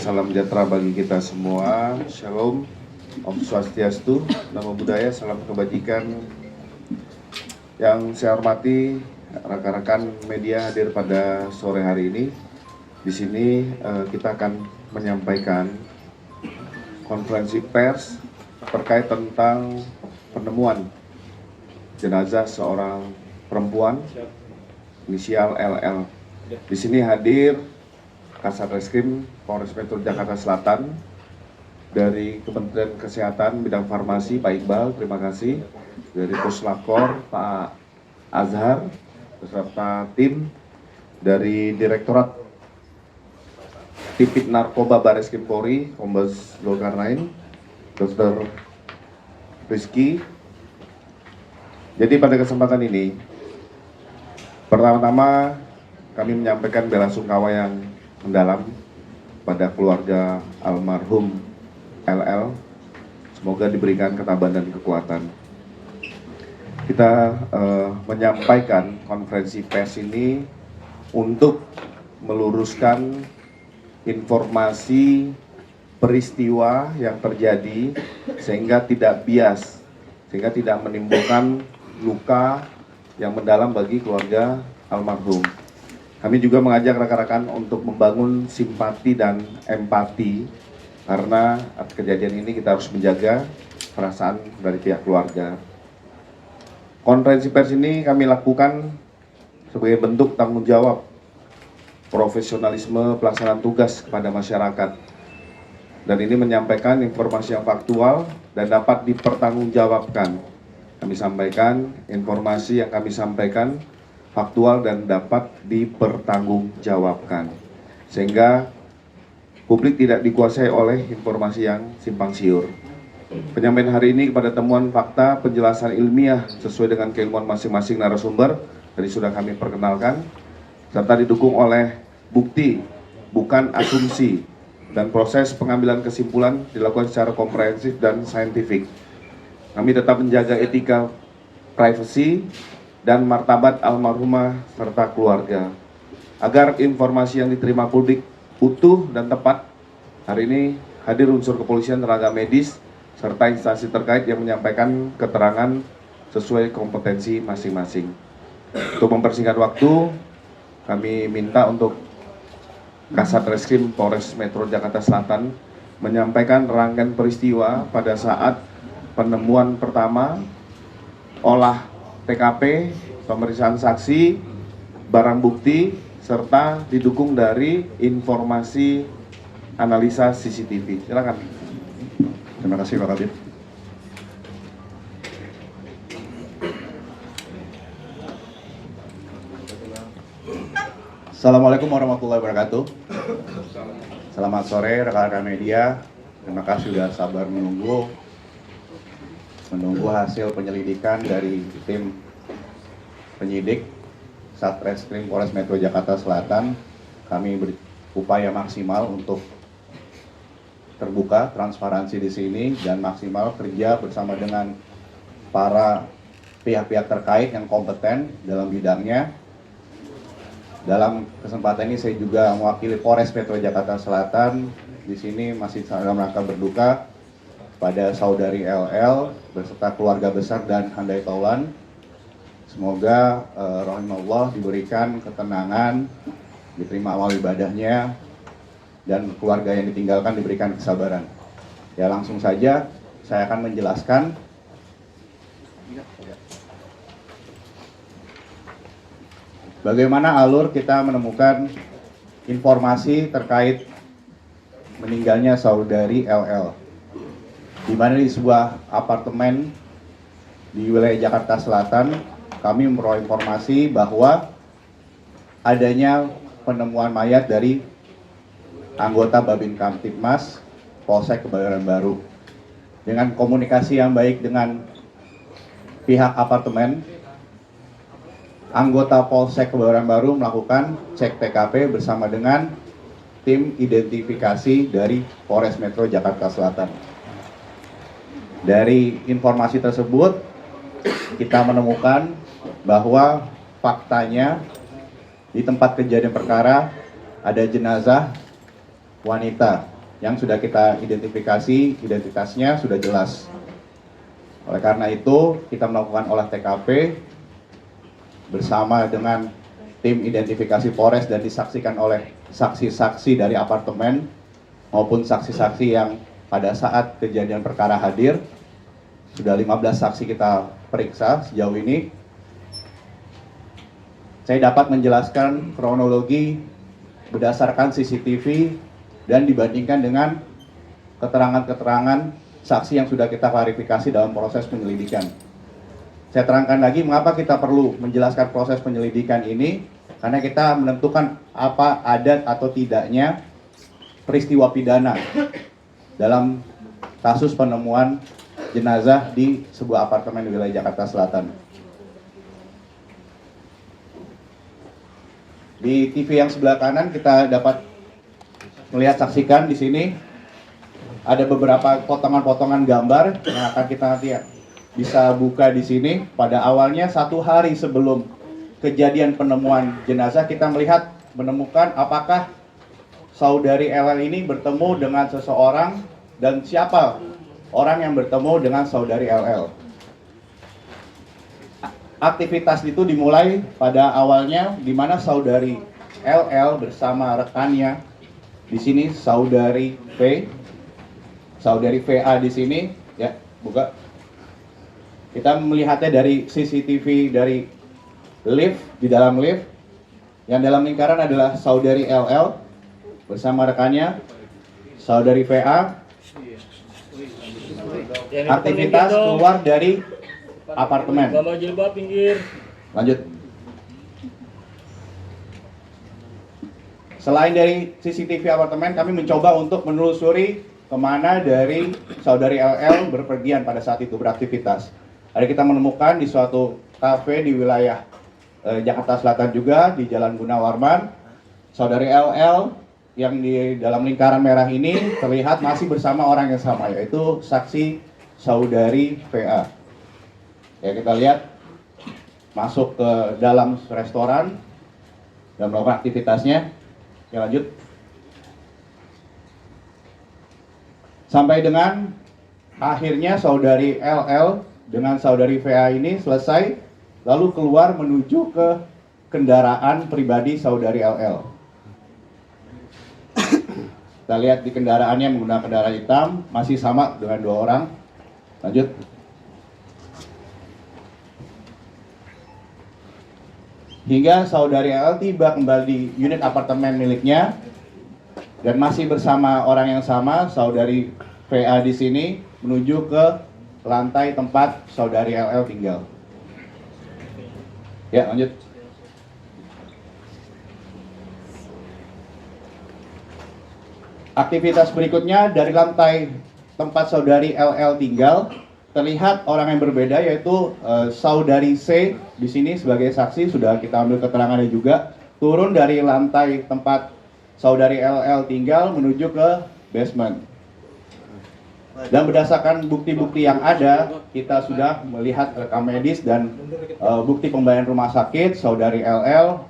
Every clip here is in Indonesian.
salam sejahtera bagi kita semua. Shalom, Om Swastiastu, Namo Buddhaya, salam kebajikan. Yang saya hormati rekan-rekan media hadir pada sore hari ini. Di sini kita akan menyampaikan konferensi pers terkait tentang penemuan jenazah seorang perempuan inisial LL. Di sini hadir Kasat Reskrim Polres Metro Jakarta Selatan, dari Kementerian Kesehatan bidang farmasi Pak Iqbal, terima kasih, dari Puslapor Pak Azhar beserta tim, dari Direktorat Tipik Narkoba Bareskrim Polri Kombes Zulkarnain, Dr. Rizky. Jadi pada kesempatan ini, pertama-tama kami menyampaikan bela sungkawa yang mendalam pada keluarga almarhum LL. Semoga diberikan ketabahan dan kekuatan. Kita menyampaikan konferensi pers ini untuk meluruskan informasi peristiwa yang terjadi sehingga tidak bias, sehingga tidak menimbulkan luka yang mendalam bagi keluarga almarhum. Kami juga mengajak rekan-rekan untuk membangun simpati dan empati, karena atas kejadian ini kita harus menjaga perasaan dari pihak keluarga. Konferensi pers ini kami lakukan sebagai bentuk tanggung jawab profesionalisme pelaksanaan tugas kepada masyarakat. Dan ini menyampaikan informasi yang faktual dan dapat dipertanggungjawabkan. Kami sampaikan informasi yang kami sampaikan faktual dan dapat dipertanggungjawabkan, sehingga publik tidak dikuasai oleh informasi yang simpang siur. Penyampaian hari ini kepada temuan fakta penjelasan ilmiah sesuai dengan keilmuan masing-masing narasumber tadi sudah kami perkenalkan, serta didukung oleh bukti, bukan asumsi, dan proses pengambilan kesimpulan dilakukan secara komprehensif dan saintifik. Kami tetap menjaga etika privasi dan martabat almarhumah serta keluarga, agar informasi yang diterima publik utuh dan tepat. Hari ini hadir unsur kepolisian, tenaga medis, serta instansi terkait yang menyampaikan keterangan sesuai kompetensi masing-masing. Untuk mempersingkat waktu, kami minta untuk Kasat Reskrim Polres Metro Jakarta Selatan menyampaikan rangkaian peristiwa pada saat penemuan pertama, olah TKP, pemeriksaan saksi, barang bukti, serta didukung dari informasi analisa CCTV. Silakan. Terima kasih Pak Kabid. Assalamualaikum warahmatullahi wabarakatuh. Selamat sore rekan-rekan media. Terima kasih sudah sabar menunggu hasil penyelidikan dari tim penyidik Satreskrim Polres Metro Jakarta Selatan. Kami berupaya maksimal untuk terbuka, transparansi di sini, dan maksimal kerja bersama dengan para pihak-pihak terkait yang kompeten dalam bidangnya. Dalam kesempatan ini saya juga mewakili Polres Metro Jakarta Selatan. Di sini masih dalam rangka berduka pada saudari LL beserta keluarga besar dan handai taulan. Semoga rahimahullah diberikan ketenangan, diterima amal ibadahnya, dan keluarga yang ditinggalkan diberikan kesabaran. Ya, langsung saja saya akan menjelaskan bagaimana alur kita menemukan informasi terkait meninggalnya saudari LL, di mana di sebuah apartemen di wilayah Jakarta Selatan. Kami memperoleh informasi bahwa adanya penemuan mayat dari anggota Babin Kamtibmas Polsek Kebayoran Baru. Dengan komunikasi yang baik dengan pihak apartemen, anggota Polsek Kebayoran Baru melakukan cek TKP bersama dengan tim identifikasi dari Polres Metro Jakarta Selatan. Dari informasi tersebut, kita menemukan bahwa faktanya di tempat kejadian perkara ada jenazah wanita yang sudah kita identifikasi, identitasnya sudah jelas. Oleh karena itu, kita melakukan olah TKP bersama dengan tim identifikasi Polres dan disaksikan oleh saksi-saksi dari apartemen maupun saksi-saksi yang pada saat kejadian perkara hadir. Sudah 15 saksi kita periksa sejauh ini. Saya dapat menjelaskan kronologi berdasarkan CCTV dan dibandingkan dengan keterangan-keterangan saksi yang sudah kita klarifikasi dalam proses penyelidikan. Saya terangkan lagi mengapa kita perlu menjelaskan proses penyelidikan ini, karena kita menentukan apa adat atau tidaknya peristiwa pidana dalam kasus penemuan jenazah di sebuah apartemen di wilayah Jakarta Selatan. Di TV yang sebelah kanan kita dapat melihat, saksikan di sini ada beberapa potongan-potongan gambar yang akan kita nanti bisa buka di sini. Pada awalnya 1 hari sebelum kejadian penemuan jenazah kita menemukan apakah saudari LL ini bertemu dengan seseorang dan siapa orang yang bertemu dengan saudari LL. Aktivitas itu dimulai pada awalnya di mana saudari LL bersama rekannya, di sini saudari V, saudari VA di sini, ya buka. Kita melihatnya dari CCTV dari lift, di dalam lift. Yang dalam lingkaran adalah saudari LL bersama rekannya, saudari VA. Aktivitas keluar dari apartemen. Bawa jilbab pinggir. Lanjut. Selain dari CCTV apartemen, kami mencoba untuk menelusuri kemana dari saudari LL berpergian pada saat itu beraktivitas. Ada kita menemukan di suatu kafe di wilayah Jakarta Selatan juga, di Jalan Gunawarman, saudari LL yang di dalam lingkaran merah ini terlihat masih bersama orang yang sama, yaitu saksi saudari VA. Ya, kita lihat masuk ke dalam restoran dan melakukan aktivitasnya. Ya, lanjut. Sampai dengan akhirnya saudari LL dengan saudari VA ini selesai, lalu keluar menuju ke kendaraan pribadi saudari LL. Kita lihat di kendaraannya menggunakan kendaraan hitam, masih sama dengan 2 orang. Lanjut. Hingga saudari LL tiba kembali di unit apartemen miliknya dan masih bersama orang yang sama, saudari VA di sini menuju ke lantai tempat saudari LL tinggal. Ya, lanjut. Aktivitas berikutnya dari lantai tempat saudari LL tinggal, terlihat orang yang berbeda, yaitu saudari C di sini sebagai saksi, sudah kita ambil keterangannya juga, turun dari lantai tempat saudari LL tinggal menuju ke basement. Dan berdasarkan bukti-bukti yang ada, kita sudah melihat rekam medis dan bukti pembayaran rumah sakit, saudari LL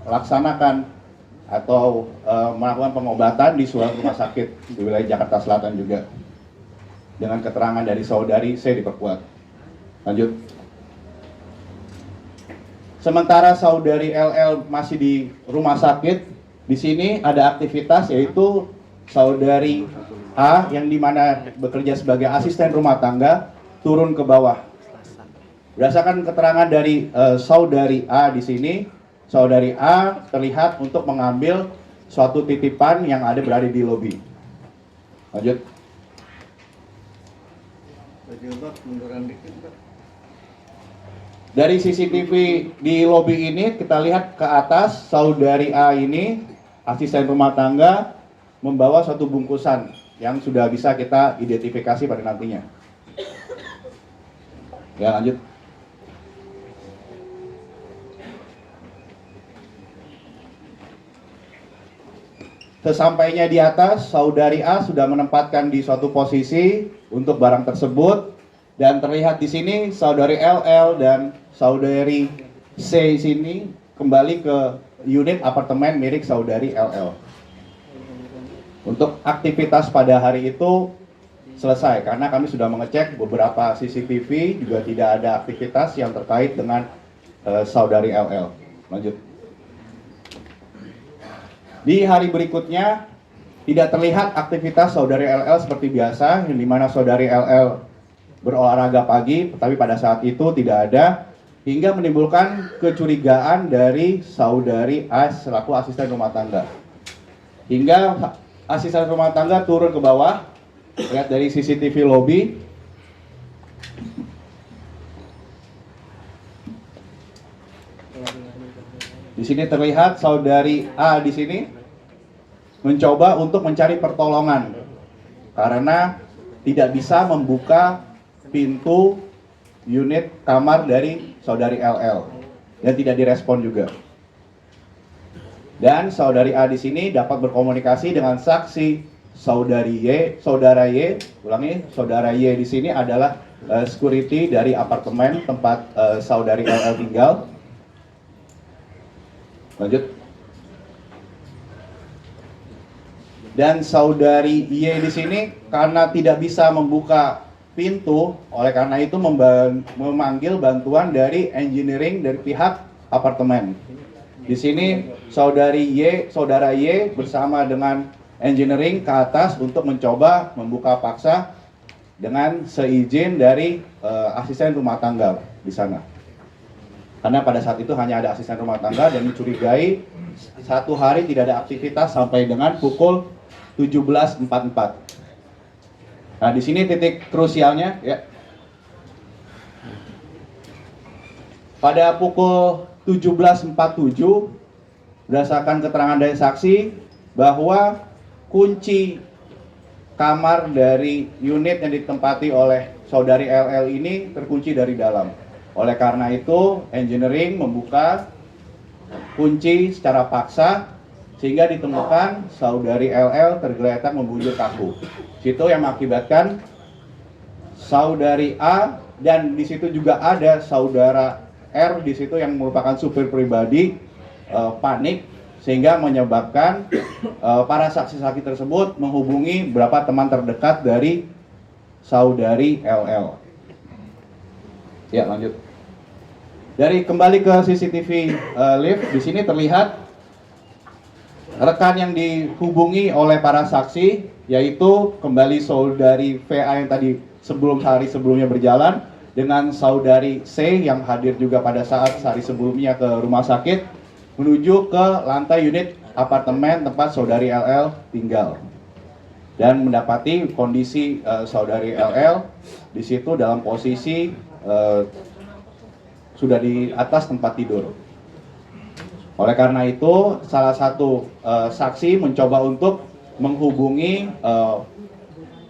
laksanakan atau melakukan pengobatan di suatu rumah sakit di wilayah Jakarta Selatan juga. Dengan keterangan dari saudari C diperkuat. Lanjut. Sementara saudari LL masih di rumah sakit, di sini ada aktivitas yaitu saudari A yang dimana bekerja sebagai asisten rumah tangga turun ke bawah. Berdasarkan keterangan dari saudari A di sini, saudari A terlihat untuk mengambil suatu titipan yang berada di lobi. Lanjut. Dari CCTV di lobi ini kita lihat ke atas, saudari A ini asisten rumah tangga membawa suatu bungkusan yang sudah bisa kita identifikasi pada nantinya. Ya, lanjut. Sesampainya di atas, saudari A sudah menempatkan di suatu posisi untuk barang tersebut, dan terlihat di sini saudari LL dan saudari C sini kembali ke unit apartemen milik saudari LL. Untuk aktivitas pada hari itu selesai karena kami sudah mengecek beberapa CCTV juga tidak ada aktivitas yang terkait dengan saudari LL. Lanjut. Di hari berikutnya tidak terlihat aktivitas saudari LL seperti biasa, di mana saudari LL berolahraga pagi, tapi pada saat itu tidak ada, hingga menimbulkan kecurigaan dari saudari A selaku asisten rumah tangga. Hingga asisten rumah tangga turun ke bawah, lihat dari CCTV lobby. Di sini terlihat saudari A di sini mencoba untuk mencari pertolongan karena tidak bisa membuka pintu unit kamar dari saudari LL dan tidak direspon juga. Dan saudari A di sini dapat berkomunikasi dengan saksi saudari Y, saudara Y, ulangi, saudara Y di sini adalah security dari apartemen tempat saudari LL tinggal. Lanjut. Dan saudari Y di sini karena tidak bisa membuka pintu, oleh karena itu memanggil bantuan dari engineering dari pihak apartemen. Di sini saudara Y bersama dengan engineering ke atas untuk mencoba membuka paksa dengan seizin dari asisten rumah tangga di sana. Karena pada saat itu hanya ada asisten rumah tangga dan dicurigai satu hari tidak ada aktivitas sampai dengan pukul 17.44. Nah, di sini titik krusialnya ya. Pada pukul 17.47 berdasarkan keterangan dari saksi bahwa kunci kamar dari unit yang ditempati oleh saudari LL ini terkunci dari dalam. Oleh karena itu, engineering membuka kunci secara paksa sehingga ditemukan saudari LL tergeletak membujur kaku. Situ yang mengakibatkan saudari A dan di situ juga ada saudara R di situ yang merupakan supir pribadi panik sehingga menyebabkan para saksi-saksi tersebut menghubungi beberapa teman terdekat dari saudari LL. Ya, lanjut. Dari kembali ke CCTV lift, di sini terlihat rekan yang dihubungi oleh para saksi, yaitu kembali saudari VA yang tadi sehari sebelumnya berjalan, dengan saudari C yang hadir juga pada saat sehari sebelumnya ke rumah sakit, menuju ke lantai unit apartemen tempat saudari LL tinggal. Dan mendapati kondisi saudari LL di situ dalam posisi sudah di atas tempat tidur. Oleh karena itu, salah satu saksi mencoba untuk menghubungi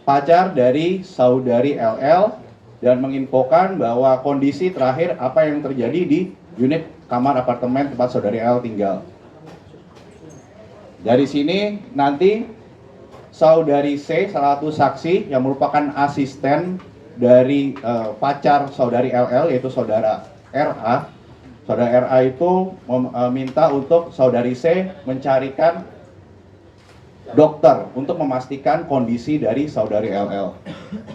pacar dari saudari LL dan menginfokan bahwa kondisi terakhir apa yang terjadi di unit kamar apartemen tempat saudari LL tinggal. Dari sini nanti saudari C, salah satu saksi yang merupakan asisten dari pacar saudari LL yaitu saudara RA. Saudara RA itu meminta untuk saudari C mencarikan dokter untuk memastikan kondisi dari saudari LL.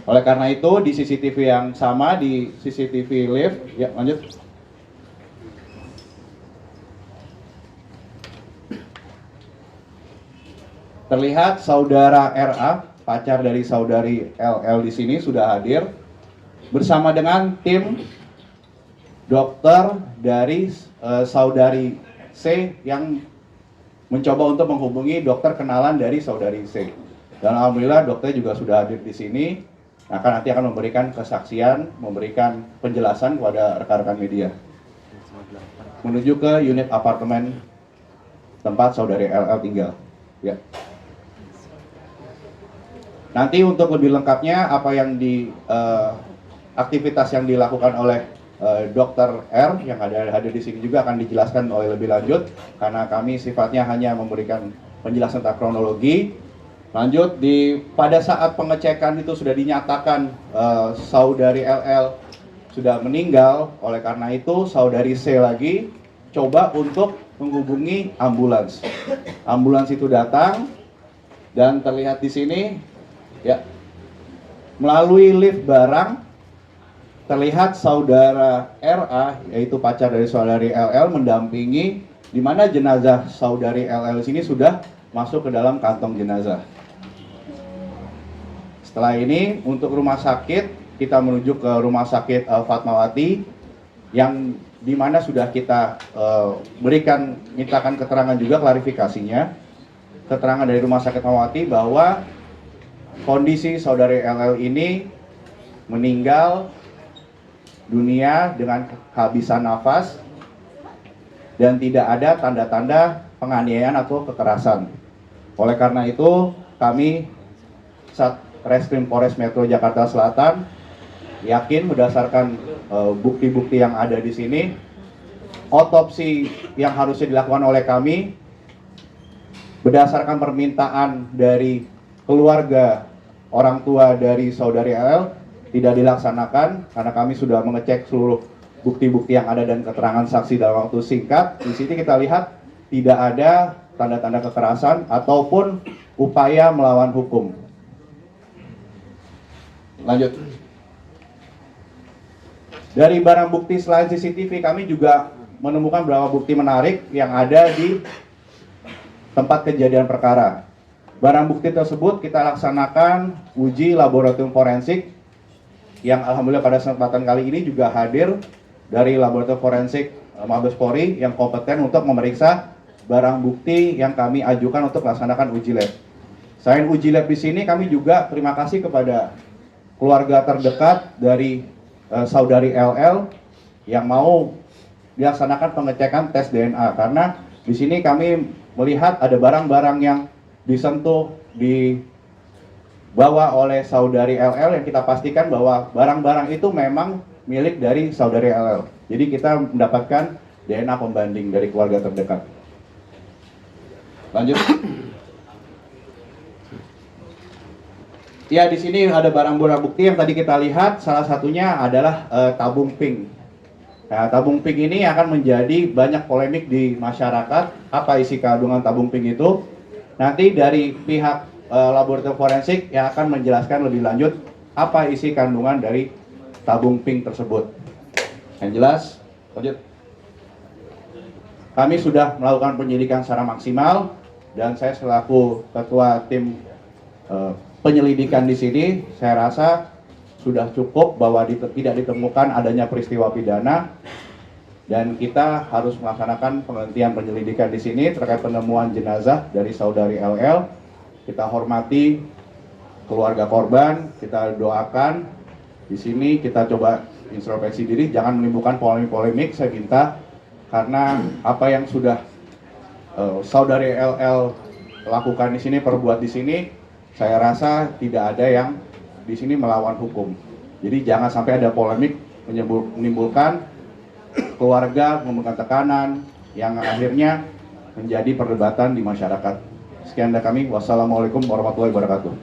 Oleh karena itu di CCTV yang sama, di CCTV lift, ya lanjut. Terlihat saudara RA, pacar dari saudari LL di sini sudah hadir bersama dengan tim dokter dari saudari C yang mencoba untuk menghubungi dokter kenalan dari saudari C. Dan alhamdulillah dokter juga sudah hadir di sini. Nanti akan memberikan kesaksian, memberikan penjelasan kepada rekan-rekan media. Menuju ke unit apartemen tempat saudari LL tinggal. Ya. Nanti untuk lebih lengkapnya apa yang aktivitas yang dilakukan oleh Dokter R yang hadir di sini juga akan dijelaskan oleh lebih lanjut karena kami sifatnya hanya memberikan penjelasan tentang kronologi. Lanjut pada saat pengecekan itu sudah dinyatakan saudari LL sudah meninggal, oleh karena itu saudari C lagi coba untuk menghubungi ambulans. Ambulans itu datang Dan terlihat di sini, ya, melalui lift barang, terlihat saudara RA, yaitu pacar dari saudari LL, mendampingi di mana jenazah saudari LL sini sudah masuk ke dalam kantong jenazah. Setelah ini, untuk rumah sakit, kita menuju ke rumah sakit Fatmawati, yang di mana sudah kita mintakan keterangan juga, klarifikasinya. Keterangan dari rumah sakit Fatmawati bahwa kondisi saudari LL ini meninggal dunia dengan kehabisan nafas dan tidak ada tanda-tanda penganiayaan atau kekerasan. Oleh karena itu, kami Satreskrim Polres Metro Jakarta Selatan yakin berdasarkan bukti-bukti yang ada di sini, otopsi yang harusnya dilakukan oleh kami berdasarkan permintaan dari keluarga orang tua dari saudari LL tidak dilaksanakan karena kami sudah mengecek seluruh bukti-bukti yang ada dan keterangan saksi dalam waktu singkat. Di sini kita lihat tidak ada tanda-tanda kekerasan ataupun upaya melawan hukum. Lanjut. Dari barang bukti selain CCTV, kami juga menemukan beberapa bukti menarik yang ada di tempat kejadian perkara. Barang bukti tersebut kita laksanakan uji laboratorium forensik yang alhamdulillah pada kesempatan kali ini juga hadir dari laboratorium forensik Mabes Polri yang kompeten untuk memeriksa barang bukti yang kami ajukan untuk melaksanakan uji lab. Selain uji lab di sini, kami juga terima kasih kepada keluarga terdekat dari saudari LL yang mau dilaksanakan pengecekan tes DNA, karena di sini kami melihat ada barang-barang yang disentuh, dibawa oleh saudari LL yang kita pastikan bahwa barang-barang itu memang milik dari saudari LL. Jadi kita mendapatkan DNA pembanding dari keluarga terdekat. Lanjut. Ya, di sini ada barang-barang bukti yang tadi kita lihat, salah satunya adalah tabung pink. Nah, tabung pink ini akan menjadi banyak polemik di masyarakat. Apa isi kandungan tabung pink itu? Nanti dari pihak laboratorium forensik yang akan menjelaskan lebih lanjut apa isi kandungan dari tabung pink tersebut. Yang jelas, lanjut. Kami sudah melakukan penyidikan secara maksimal dan saya selaku ketua tim penyelidikan di sini, saya rasa sudah cukup bahwa tidak ditemukan adanya peristiwa pidana dan kita harus melaksanakan penghentian penyelidikan di sini terkait penemuan jenazah dari saudari LL. Kita hormati keluarga korban, kita doakan. Di sini kita coba introspeksi diri, jangan menimbulkan polemik-polemik, saya minta, karena apa yang sudah saudari LL lakukan di sini, perbuat di sini, saya rasa tidak ada yang di sini melawan hukum. Jadi jangan sampai ada polemik menimbulkan keluarga menimbulkan tekanan yang akhirnya menjadi perdebatan di masyarakat. Sekian dari kami. Wassalamualaikum warahmatullahi wabarakatuh.